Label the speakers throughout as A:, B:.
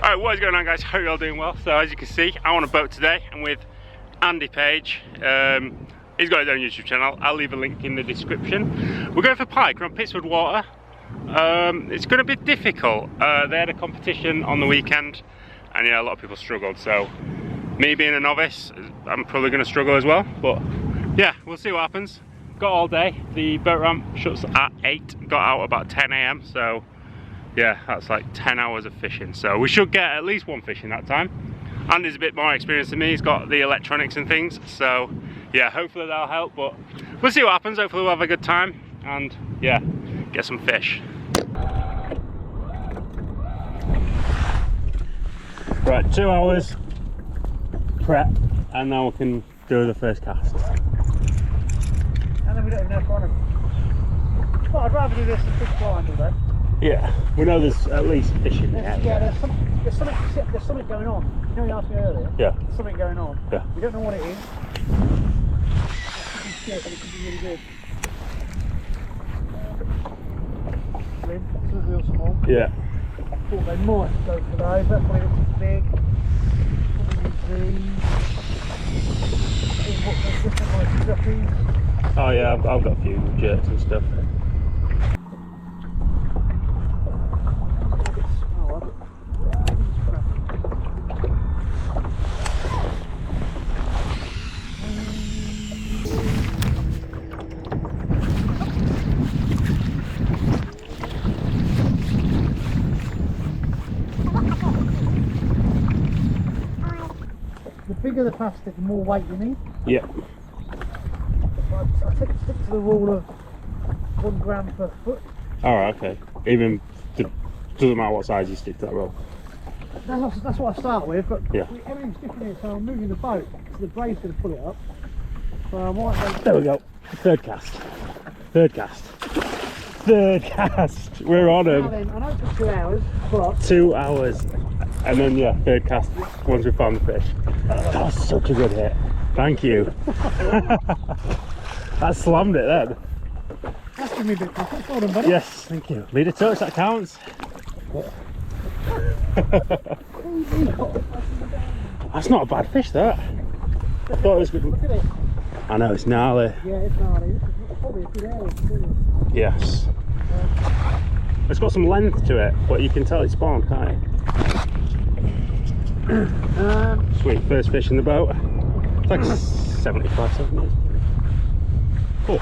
A: Alright, what is going on, guys? Hope you're all doing well. So as you can see, I'm on a boat today. I'm with Andy Page. He's got his own YouTube channel. I'll leave a link in the description. We're going for pike. We're on Pitsford water. It's going to be difficult. They had a competition on the weekend and yeah, a lot of people struggled. So me being a novice, I'm probably going to struggle as well. But yeah, we'll see what happens. Got all day. The boat ramp shuts at 8. Got out about 10 AM. So yeah, that's like 10 hours of fishing. So we should get at least one fish in that time. Andy's a bit more experienced than me. He's got the electronics and things. So yeah, hopefully that'll help. But we'll see what happens. Hopefully we'll have a good time and yeah, get some fish. Right, 2 hours prep and now we can do the first cast.
B: And then we don't even know for them. Well, I'd rather do this than fish blind all day.
A: Yeah, we know there's at least fish in there.
B: Yeah, there's something going on. You know, you asked me earlier.
A: Yeah.
B: There's something going on.
A: Yeah.
B: We don't know what it is. It could be shit, but it could be really good. Slim, real small.
A: Yeah.
B: I thought they might go for those. That's why it's too big. Probably these. What's different like guppies.
A: Oh yeah, I've got a few jerks and stuff.
B: The bigger the plastic, the more weight you need.
A: Yeah.
B: I stick to the rule of 1 gram per foot.
A: Alright, okay. Even doesn't matter what size you stick to that roll.
B: That's what I start with, but
A: yeah,
B: everything's different here, so I'm moving the boat, so the braid's going to pull it up. So I might
A: there we go. Third cast. Third cast. Third cast. We're on him.
B: Then, I know it took 2 hours, but
A: 2 hours. And then yeah, third cast once we found the fish. That was such a good hit. Thank you. That slammed it then.
B: That's giving me a bit confidence. Well done, buddy.
A: Yes, thank you. Lead a touch, that counts. That's not a bad fish, that. I thought it was good.
B: Look at it.
A: I know, it's gnarly.
B: Yeah, it's gnarly. This is probably a good area too.
A: Yes. It's got some length to it, but you can tell it's spawned, can't you? Sweet, first fish in the boat. It's like 75 centimetres. Oh.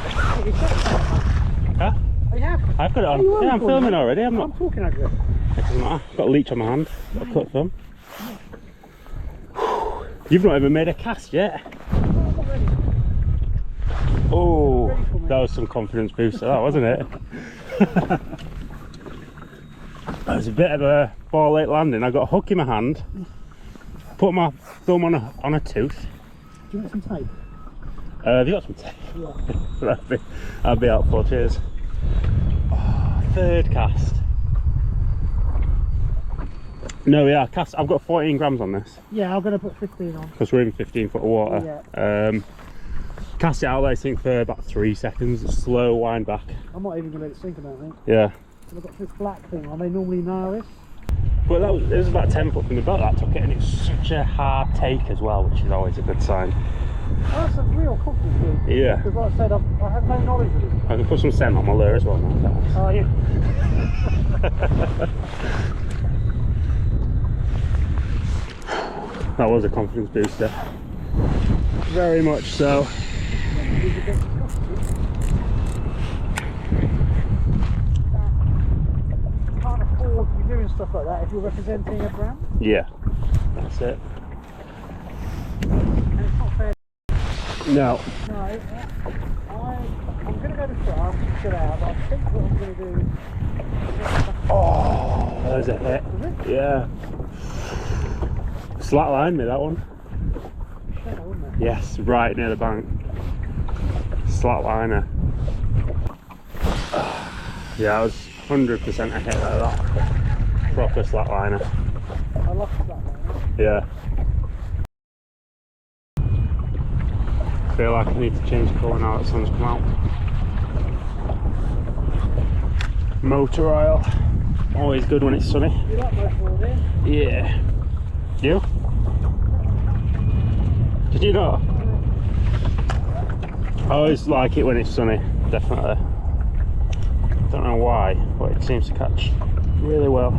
A: Huh?
B: Oh, you have?
A: I've got it on. Yeah, I'm filming already. I'm
B: talking over it.
A: It doesn't matter. I've got a leech on my hand. Got a cut thumb. You've not even made a cast yet. Oh, that was some confidence booster, that wasn't it? That was a bit of a ball late landing. I got a hook in my hand, put my thumb on a tooth.
B: Do you want some tape?
A: Have you got some tape?
B: Yeah.
A: that'd be helpful, cheers. Oh, third cast. No, yeah, cast. I've got 14 grams on this.
B: Yeah, I'm going to put 15 on.
A: Because we're in 15 foot of water.
B: Yeah.
A: Cast it out there, I think, for about 3 seconds. Slow wind back.
B: I'm not even going to let it sink, I don't think.
A: Yeah.
B: I've got this black thing on. They normally know this.
A: But it was about 10 foot from the boat that took it, and it's such a hard take as well, which is always a good sign.
B: Oh, that's a real confidence thing.
A: Yeah.
B: Because like I said, I have no knowledge of it.
A: I can put some scent on my lure as well now.
B: Oh, yeah.
A: That was a confidence booster. Very much so.
B: Can't afford to be doing stuff like that if you're representing a brand.
A: Yeah, that's it.
B: And it's not fair.
A: No.
B: No, I'm going to go to France and chill out, but I think what I'm going to do is...
A: Oh, there's a hit. Yeah. Slack line me, that one.
B: Shadow, wouldn't it?
A: Yes, right near the bank. Slack liner. Yeah, I was 100% a hit like that. Proper slack liner.
B: I love that one.
A: Yeah. Feel like I need to change colour now that the sun's come out. Motor oil. Always good when it's sunny.
B: You like my board in?
A: Yeah. You? Did you not? I always like it when it's sunny, definitely. Don't know why, but it seems to catch really well.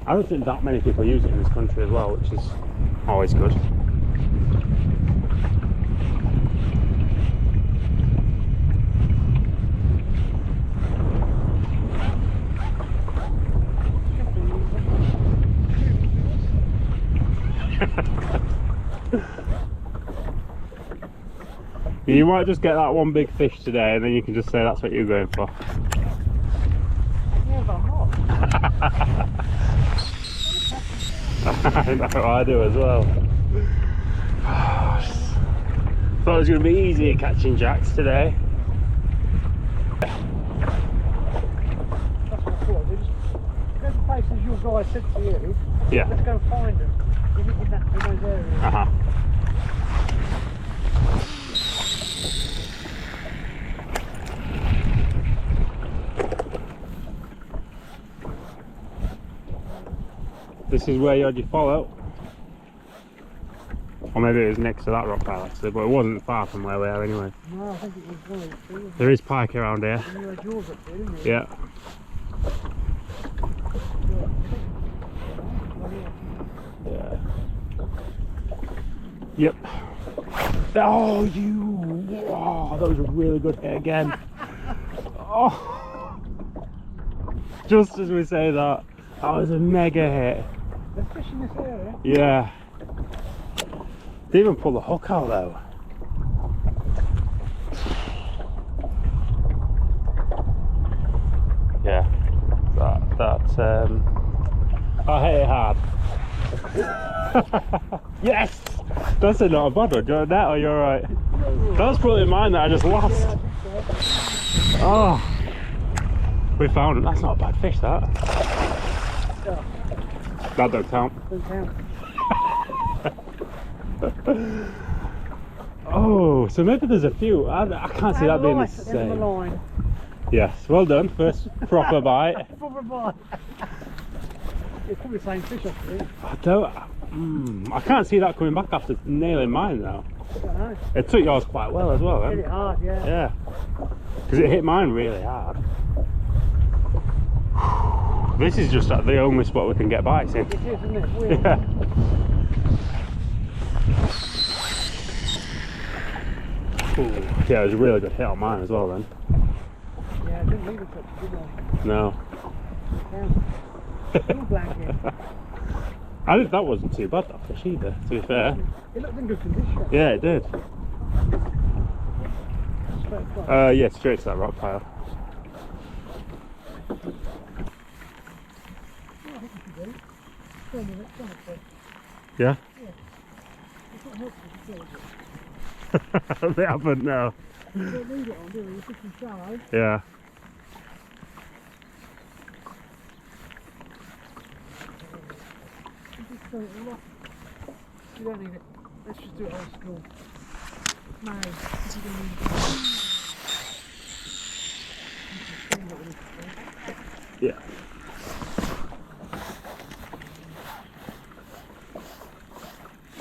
A: I don't think that many people use it in this country as well, which is always good. You might just get that one big fish today and then you can just say that's what you're going for.
B: Yeah, but I'm not.
A: I know, I do as well. Thought it was going to be easy at catching jacks today.
B: That's what I thought. Just go to places your guy said to you.
A: Yeah.
B: Let's go find them. You didn't get that in those areas.
A: Uh-huh. This is where you had your fallout. Or maybe it was next to that rock pile actually, but it wasn't far from where we are anyway.
B: No, I think it was one of the two.
A: There is pike around here.
B: And you had yours up there, didn't you?
A: Yeah. Yeah. Yep. Oh, you! Oh, that was a really good hit again. Oh! Just as we say that, that was a mega hit.
B: There's fish in this area.
A: Yeah. They even pull the hook out though. Yeah. I hit it hard. Yes! That's not a bad one. Do you want that or you're alright? That was probably mine that I just lost. Oh. We found it. That's not a bad fish, that.
B: Yeah.
A: That don't count.
B: Don't count.
A: Oh, so maybe there's a few. I can't see that being the same.
B: Line.
A: Yes, well done. First proper bite.
B: Proper bite. It's probably the same fish, I think.
A: I don't. I can't see that coming back after nailing mine though.
B: I don't know.
A: It took yours quite well as well,
B: Hit
A: then.
B: it hard, yeah.
A: Yeah. Because it hit mine really hard. This is just the only spot we can get bites in.
B: It is, isn't it? Weird.
A: Yeah. Ooh. Yeah, it was a really good hit on mine as well then.
B: Yeah, I didn't leave it touch, did I?
A: No.
B: Yeah. Still blanket.
A: I think that wasn't too bad, that fish either, to be fair.
B: It looked in good condition.
A: Yeah, it did.
B: Straight across.
A: Yeah, straight to that rock pile.
B: Yeah, I think you should do. Go on with it, go on with it.
A: Yeah?
B: It's not helpful to do it.
A: They haven't now.
B: You don't need it on, do you? You're fishing shallow.
A: Yeah.
B: You just throw it all off. You don't need it. Let's just do it old school. No, this is going to need.
A: Yeah.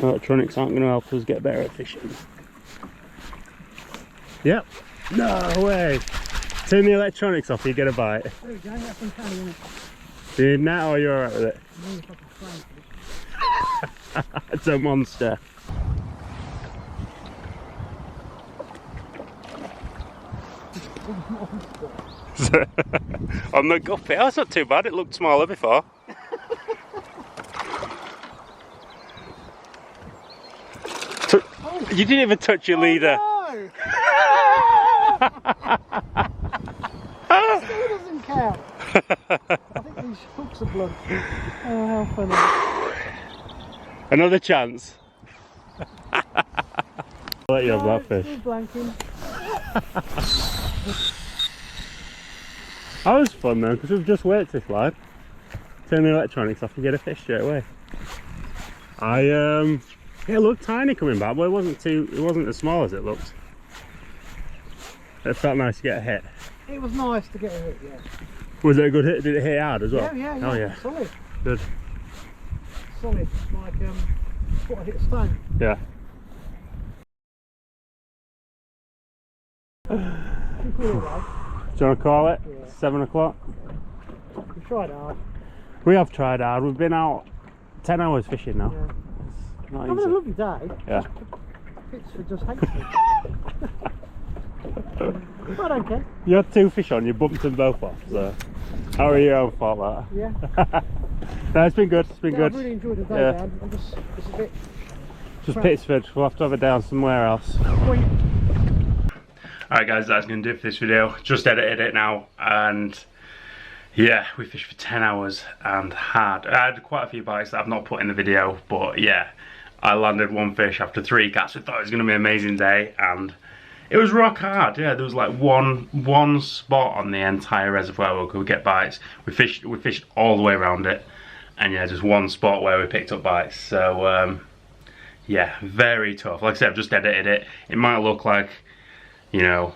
A: Electronics aren't going to help us get better at fishing. Yep. No way. Turn the electronics off, you get a bite.
B: There we go, that's some kind of it.
A: Do you need that or you're alright with it?
B: Maybe if I can frame it.
A: It's a monster. On the guppy, oh, that's not too bad, it looked smaller before. You didn't even touch your leader.
B: No! Still doesn't count. I think these hooks are blunt. Oh, how funny.
A: Another chance. I'll let you have that fish.
B: Still blanking.
A: That was fun though, because we've just waited to fly. turn the electronics off, you get a fish straight away. It looked tiny coming back, but it wasn't as small as it looked. It felt nice to get a hit.
B: It was nice to get a hit, yeah.
A: Was it a good hit? Did it hit hard as well?
B: Yeah,
A: Oh yeah.
B: Solid.
A: Good.
B: Solid, like what I hit a stone.
A: Yeah.
B: You call it, right?
A: Do you want to call it?
B: Yeah.
A: 7 o'clock?
B: We tried hard.
A: We have tried hard. We've been out 10 hours fishing now.
B: Yeah.
A: It's not
B: Having
A: easy.
B: a lovely day.
A: Yeah.
B: Pitsford just hates me. I don't care.
A: You had 2 fish on, you bumped them both off, so how are your own fault that?
B: Yeah.
A: No, it's been good, it's been good.
B: I've really enjoyed the day,
A: Yeah.
B: Dan. I'm just, it's a bit...
A: Just Pitsford, we'll have to have it down somewhere else. Alright guys, that's going to do it for this video. Just edited it now, and yeah, we fished for 10 hours and I had quite a few bites that I've not put in the video, but yeah, I landed 1 fish after 3 casts. I thought it was going to be an amazing day, and it was rock hard. Yeah, there was like one spot on the entire reservoir where we could get bites. We fished all the way around it, and yeah, just one spot where we picked up bites. So yeah, very tough. Like I said, I've just edited it. It might look like, you know,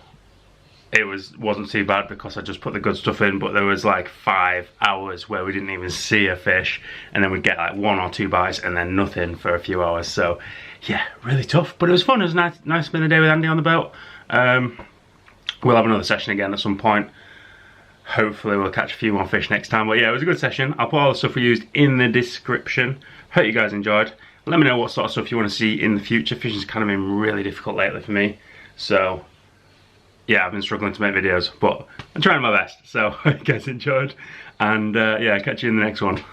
A: it wasn't too bad because I just put the good stuff in, but there was like 5 hours where we didn't even see a fish, and then we'd get like 1 or 2 bites and then nothing for a few hours. So yeah, really tough, but it was fun. It was nice to spend the day with Andy on the boat. We'll have another session again at some point. Hopefully we'll catch a few more fish next time, but yeah, it was a good session. I'll put all the stuff we used in the description. Hope you guys enjoyed. Let me know what sort of stuff you want to see in the future. Fishing's kind of been really difficult lately for me, so yeah, I've been struggling to make videos, but I'm trying my best. So hope you guys enjoyed, and yeah, catch you in the next one.